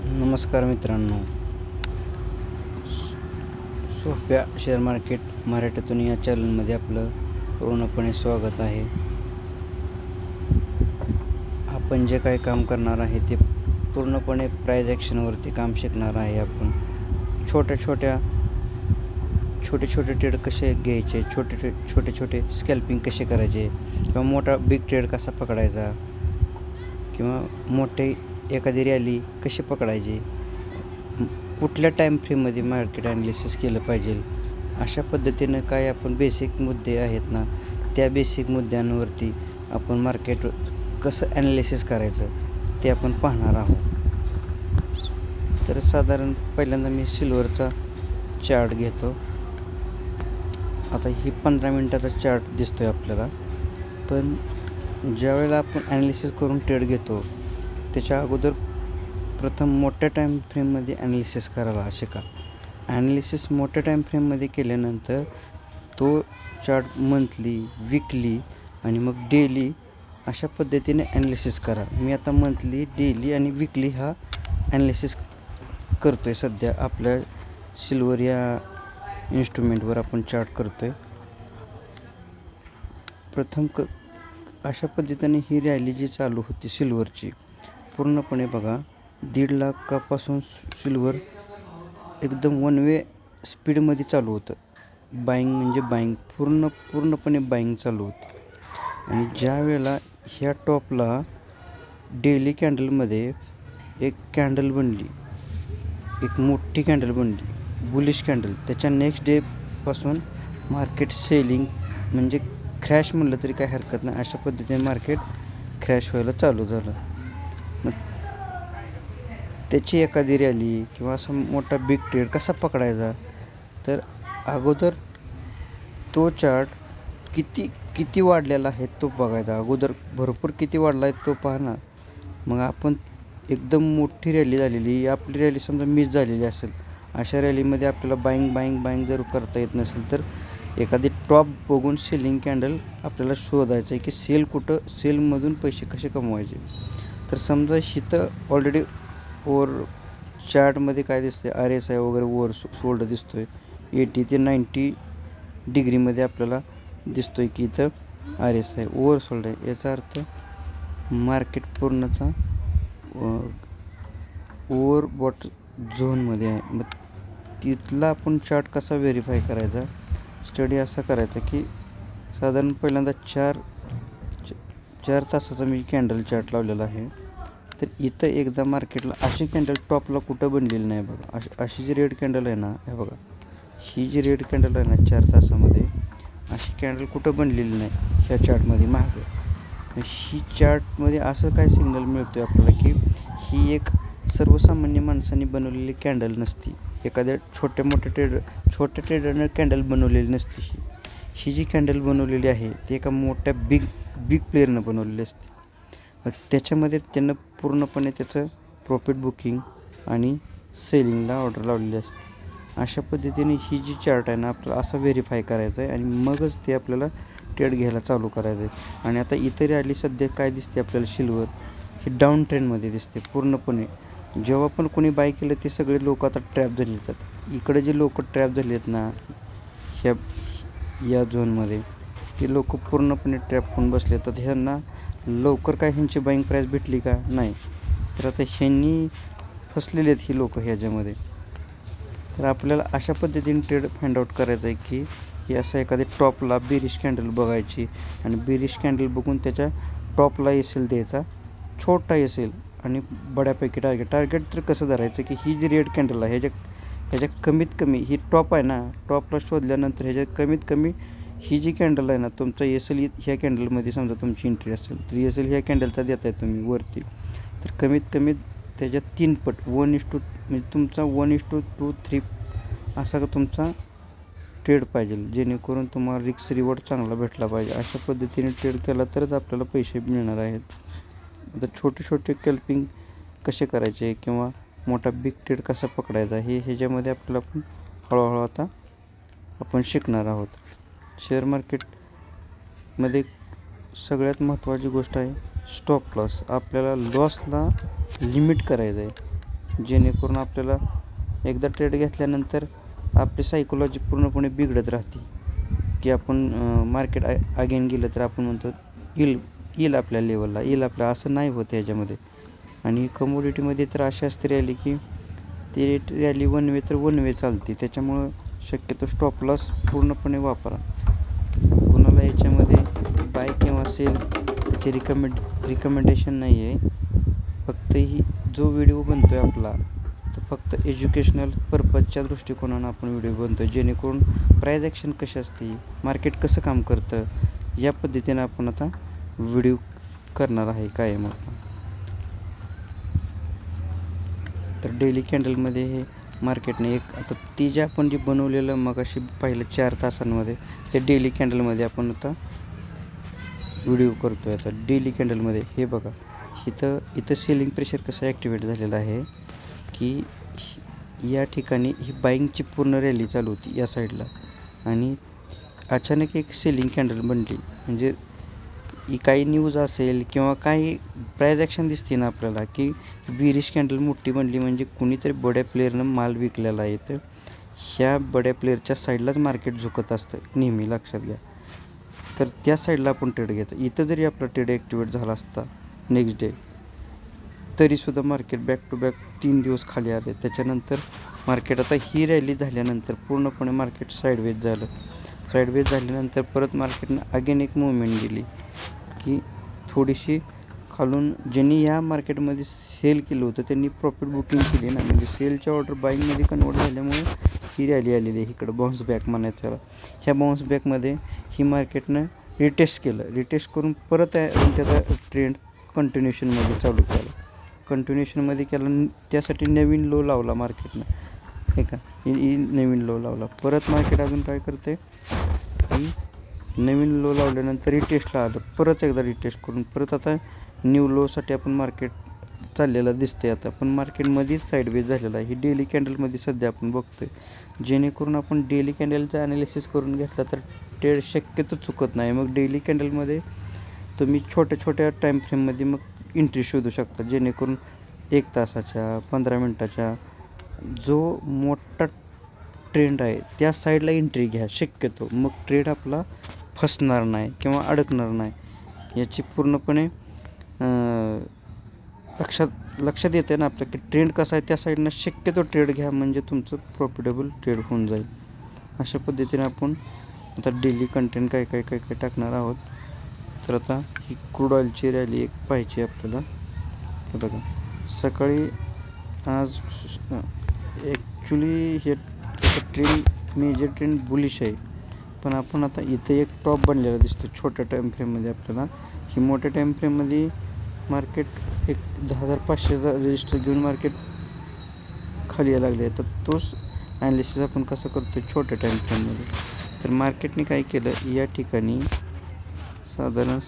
नमस्कार मित्रांनो, सोप्या शेअर मार्केट मराठीतून या चॅनलमध्ये आपलं पूर्णपणे स्वागत आहे. आपण जे काही काम करणार आहे ते पूर्णपणे प्राइस ॲक्शनवरती काम शिकणार आहे. आपण छोटे ट्रेड कसे घ्यायचे, छोटे स्कॅल्पिंग कसे करायचे, किंवा मोठा बिग ट्रेड कसा पकडायचा, किंवा मोठे एखादी रॅली कशी पकडायची, कुठल्या टाईम फ्रेममध्ये मार्केट ॲनालिसिस केलं पाहिजे, अशा पद्धतीनं काय आपण बेसिक मुद्दे आहेत ना, त्या बेसिक मुद्द्यांवरती आपण मार्केट कसं ॲनालिसिस करायचं ते आपण पाहणार आहोत. तर साधारण पहिल्यांदा मी सिल्वरचा चार्ट घेतो. आता ही 15 मिनटाचा चार्ट दिसतो आहे आपल्याला, पण ज्यावेळेला आपण ॲनालिसिस करून ट्रेड घेतो त्याच्या अगोदर प्रथम मोठ्या टाईम फ्रेममध्ये ॲनालिसिस करायला शिका. ॲनालिसिस मोठ्या टाईम फ्रेममध्ये केल्यानंतर तो चार्ट मंथली, वीकली आणि मग डेली अशा पद्धतीने ॲनालिसिस करा. मी आता मंथली, डेली आणि वीकली हा ॲनालिसिस करतो आहे. सध्या आपल्या सिल्वर या इन्स्ट्रुमेंटवर आपण चार्ट करतो आहे. प्रथम अशा पद्धतीने ही रॅली जी चालू होती सिल्वरची, पूर्णपणे बघा 1.5 लाखापासून सिल्वर एकदम वन वे स्पीडमध्ये चालू होतं. बाईंग म्हणजे बाईंग, पूर्णपणे बाईंग चालू होतं. आणि ज्या वेळेला ह्या टॉपला डेली कॅन्डलमध्ये एक कॅन्डल बनली, एक मोठी कॅन्डल बनली, बुलिश कॅन्डल, त्याच्या नेक्स्ट डेपासून मार्केट सेलिंग म्हणजे क्रॅश म्हणलं तरी काही हरकत नाही, अशा पद्धतीने मार्केट क्रॅश व्हायला चालू झालं. मग त्याची एखादी रॅली किंवा असा मोठा बिग ट्रेड कसा पकडायचा, तर अगोदर तो चार्ट किती वाढलेला आहे तो बघायचा. अगोदर भरपूर किती वाढला आहे तो पहा ना. मग आपण एकदम मोठी रॅली झालेली, आपली रॅली समजा मिस झालेली असेल, अशा रॅलीमध्ये आपल्याला बाईंग जर करता येत नसेल तर एखादी टॉप बघून सेलिंग कॅन्डल आपल्याला शोधायचं आहे की सेलमधून पैसे कसे कमवायचे. तर समजा इथं ऑलरेडी ओवर चार्टमध्ये काय दिसतं आहे, RSI वगैरे ओवर सोल्ड दिसतो आहे. 80 ते 90 डिग्रीमध्ये आपल्याला दिसतो आहे की इथं RSI ओवर सोल्ड आहे. याचा अर्थ मार्केट पूर्णचा ओव्हरबॉट झोनमध्ये आहे. मग तिथला आपण चार्ट कसा व्हेरीफाय करायचा, स्टडी असा करायचा की साधारण पहिल्यांदा चार तासाचा मी कॅन्डल चार्ट लावलेला आहे. तर इथं एकदा मार्केटला अशी कॅन्डल टॉपला कुठं बनलेली नाही बघा. अशी जी रेड कॅन्डल आहे ना, हे बघा, ही जी रेड कॅन्डल आहे ना 4 तासामध्ये, अशी कॅन्डल कुठं बनलेली नाही ह्या चार्टमध्ये मागं. ही चार्टमध्ये असं काय सिग्नल मिळतो आहे आपल्याला की ही एक सर्वसामान्य माणसांनी बनवलेली कॅन्डल नसती, एखाद्या छोट्या ट्रेडरनं कॅन्डल बनवलेली नसती. ही जी कॅन्डल बनवलेली आहे ती एका मोठ्या बिग प्लेअरनं बनवलेली असते. मग त्याच्यामध्ये त्यांनं पूर्णपणे त्याचं प्रॉफिट बुकिंग आणि सेलिंगला ऑर्डर लावलेली असते. अशा पद्धतीने ही जी चार्ट आहे ना आपल्याला असं व्हेरीफाय करायचं आहे आणि मगच ते आपल्याला ट्रेड घ्यायला चालू करायचं आहे. आणि आता इतर रॅली सध्या काय दिसते आपल्याला, सिल्वर ही डाऊन ट्रेंडमध्ये दिसते पूर्णपणे. जेव्हा पण कोणी बाय केलं ते सगळे लोक आता ट्रॅप झालेले आहेत. इकडे जे लोक ट्रॅप झाले आहेत ना या झोनमध्ये, ते लोक पूर्णपणे ट्रॅप होऊन बसले आहेत. तर ह्यांना लवकर काय ह्यांची बाईंग प्राईस भेटली का नाही, तर आता ह्यांनी फसलेले आहेत ही लोक ह्याच्यामध्ये. तर आपल्याला अशा पद्धतीने ट्रेड फाइंड आउट करायचं आहे की हे असं एखादी टॉपला बेरिश कॅन्डल बघायची आणि बेरिश कॅन्डल बघून त्याच्या टॉपला एसेल द्यायचा, छोटा एसेल आणि बऱ्यापैकी टार्गेट तर कसं धरायचं की ही जी रेड कॅन्डल आहे ह्याच्या कमीत कमी ही टॉप आहे ना, टॉपला शोधल्यानंतर ह्याच्यात कमीत कमी ही जी कॅन्डल आहे ना, तुमचा एसेल ह्या कॅन्डलमध्ये समजा तुमची एंट्री असेल तर एसेल ह्या कॅन्डलचा देताय तुम्ही वरती, तर कमीत कमी त्याच्यात 3 पट 1:2 म्हणजे तुमचा 1:2 3 असा तुमचा ट्रेड पाहिजे, जेणेकरून तुम्हाला रिस्क रिवॉर्ड चांगला भेटला पाहिजे. अशा पद्धतीने ट्रेड केला तरच आपल्याला पैसे मिळणार आहेत. आता छोटे स्कॅल्पिंग कसे करायचे किंवा मोठा बिग ट्रेड कसा पकडायचा हे ह्याच्यामध्ये आपल्याला पण हळूहळू आता आपण शिकणार आहोत. शेअर मार्केटमध्ये सगळ्यात महत्त्वाची गोष्ट आहे स्टॉप लॉस. आपल्याला लॉसला लिमिट करायचं आहे. जेणेकरून आपल्याला एकदा ट्रेड घेतल्यानंतर आपली सायकोलॉजी पूर्णपणे बिघडत राहते, की आपण मार्केट अगेन गेलं तर आपण म्हणतो येईल आपल्या लेवलला, येईल आपल्या, असं नाही होत याच्यामध्ये. आणि कमोडिटीमध्ये तर अशी असते रॅली की ती रॅली वन वे तर वन वे चालते, त्याच्यामुळं शक्यतो स्टॉप लॉस पूर्णपणे वापरा. कोणाला याच्यामध्ये बाय किंवा सेल त्याची रिकमेंडेशन नाही आहे. फक्त ही जो व्हिडिओ बनतो आहे आपला तो फक्त एज्युकेशनल पर्पजच्या दृष्टिकोनानं आपण व्हिडिओ बनतो आहे, जेणेकरून प्राईज ॲक्शन कशी असते, मार्केट कसं काम करतं, या पद्धतीनं आपण आता व्हिडिओ करणार आहे कायम आपण. तर डेली कॅन्डलमध्ये हे मार्केटने आता ती जे आपण बनवलेलं मग अशी पाहिलं 4 तासांमध्ये, ते डेली कॅन्डलमध्ये आपण आता व्हिडिओ करतो आहे. आता डेली कॅन्डलमध्ये हे बघा, इथं सेलिंग प्रेशर कसं ॲक्टिवेट झालेलं आहे की या ठिकाणी ही बाईंगची पूर्ण रॅली चालू होती या साईडला, आणि अचानक एक सेलिंग कॅन्डल बनली. म्हणजे ही काही न्यूज असेल किंवा काही प्राईज ॲक्शन दिसते ना आपल्याला की बिरिश कॅन्डल मोठी बनली, म्हणजे कुणीतरी बड्या प्लेअरनं माल विकलेला आहे. तर ह्या बड्या प्लेअरच्या साईडलाच मार्केट झुकत असतं नेहमी, लक्षात घ्या. तर त्या साईडला आपण ट्रेड घ्यायचा. इथं जरी आपला ट्रेड ॲक्टिवेट झाला असता नेक्स्ट डे, तरीसुद्धा मार्केट बॅक टू बॅक 3 दिवस खाली आले. त्याच्यानंतर मार्केट आता ही रॅली झाल्यानंतर पूर्णपणे मार्केट साईडवेज झालं. साईडवेज झाल्यानंतर परत मार्केटनं अगेन एक मुवमेंट दिली की थोडीशी खालून, ज्यांनी या मार्केटमध्ये सेल केलं होतं त्यांनी प्रॉफिट बुकिंग केली ना, म्हणजे सेलच्या ऑर्डर बाईंगमध्ये कन्वर्ट झाल्यामुळे ही रॅली आलेली आहे. इकडं बाउन्स बॅक म्हणायचं त्याला. ह्या बाउन्स बॅकमध्ये ही मार्केटनं रिटेस्ट केलं. रिटेस्ट करून परत त्याचा ट्रेंड कंटिन्युएशनमध्ये चालू केला. कंटिन्युएशनमध्ये केला, त्यासाठी नवीन लो लावला मार्केटनं, हे का, नवीन लो लावला. परत मार्केट अजून काय करते, नवीन लो लावल्यानंतर रिटेस्टला आलं, परत एकदा रिटेस्ट करून परत आता न्यू लोसाठी आपण मार्केट चाललेलं दिसते आता. पण मार्केटमध्येच साईडवेज झालेलं आहे. ही डेली कॅन्डलमध्ये सध्या आपण बघतो आहे. जेणेकरून आपण डेली कॅन्डलचं ॲनालिसिस करून घेतला तर ट्रेड शक्यतो चुकत नाही. मग डेली कॅन्डलमध्ये तुम्ही छोट्या छोट्या टाईम फ्रेममध्ये मग एंट्री शोधू शकता, जेणेकरून 1 तासाच्या 15 मिनटाच्या जो मोठा ट्रेंड आहे त्या साईडला एंट्री घ्या शक्यतो. मग ट्रेड आपला फसणार नाही किंवा अडकणार नाही, याची पूर्णपणे लक्षात येते ना आपलं की ट्रेंड कसा आहे त्या साईडनं शक्यतो ट्रेड घ्या, म्हणजे तुमचं प्रॉफिटेबल ट्रेड होऊन जाईल. अशा पद्धतीने आपण आता डेली कंटेंट काय टाकणार आहोत. तर आता ही क्रूड ऑइलची रॅली एक पाहायची आपल्याला. तर बघा, सकाळी आज ॲक्च्युली हे ट्रेंड मेजर ट्रेंड बुलिश आहे, पण आपण आता इथे एक टॉप बनलेला दिसतो छोट्या टाईम फ्रेममध्ये आपल्याला. ही मोठ्या टाईम फ्रेममध्ये मार्केट एक 10,500चा रजिस्टर घेऊन मार्केट खाली यायला लागले. तर तोच ॲनालिसिस आपण कसं करतो छोट्या टाईम फ्रेममध्ये. तर मार्केटने काय केलं, या ठिकाणी साधारण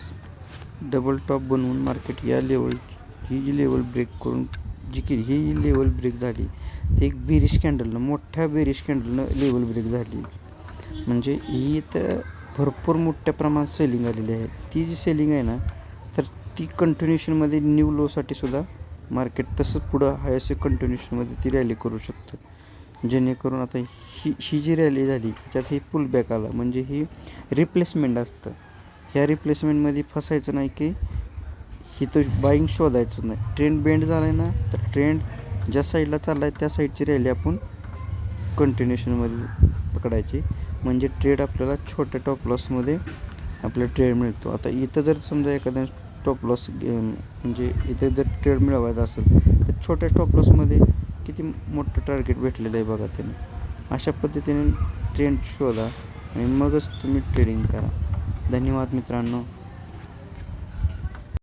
डबल टॉप बनवून मार्केट या लेवल, ही जी लेवल ब्रेक करून जी की ही लेवल ब्रेक झाली, ते एक बेरिश कॅन्डलनं, मोठ्या बेरिश कॅन्डलनं लेवल ब्रेक झाली. म्हणजे ही तर भरपूर मोठ्या प्रमाणात सेलिंग आलेली आहे. ती जी सेलिंग आहे ना, तर ती कंटिन्युएशनमध्ये न्यू लोसाठी सुद्धा मार्केट तसंच पुढं हायस्ट कंटिन्युएशनमध्ये ती रॅली करू शकतं. जेणेकरून आता ही जी रॅली झाली त्यात ही पुल बॅक आला, म्हणजे ही रिप्लेसमेंट असतं. ह्या रिप्लेसमेंटमध्ये फसायचं नाही की इथं बाईंग शोधायचं नाही. ट्रेंड बेंड झाला आहे ना, तर ट्रेंड ज्या साईडला चालला आहे त्या साईडची रॅली आपण कंटिन्युएशनमध्ये पकडायची, म्हणजे ट्रेड आपल्याला छोट्या टॉप लॉसमध्ये आपला ट्रेड मिळतो. आता इथं जर समजा एखाद्या टॉप लॉस म्हणजे इथे जर ट्रेड मिळवायचा असेल तर छोट्या टॉप लॉसमध्ये किती मोठं टार्गेट भेटलेलं आहे बघा त्याने. अशा पद्धतीने ट्रेंड शोधा आणि मगच तुम्ही ट्रेडिंग करा. धन्यवाद मित्रांनो.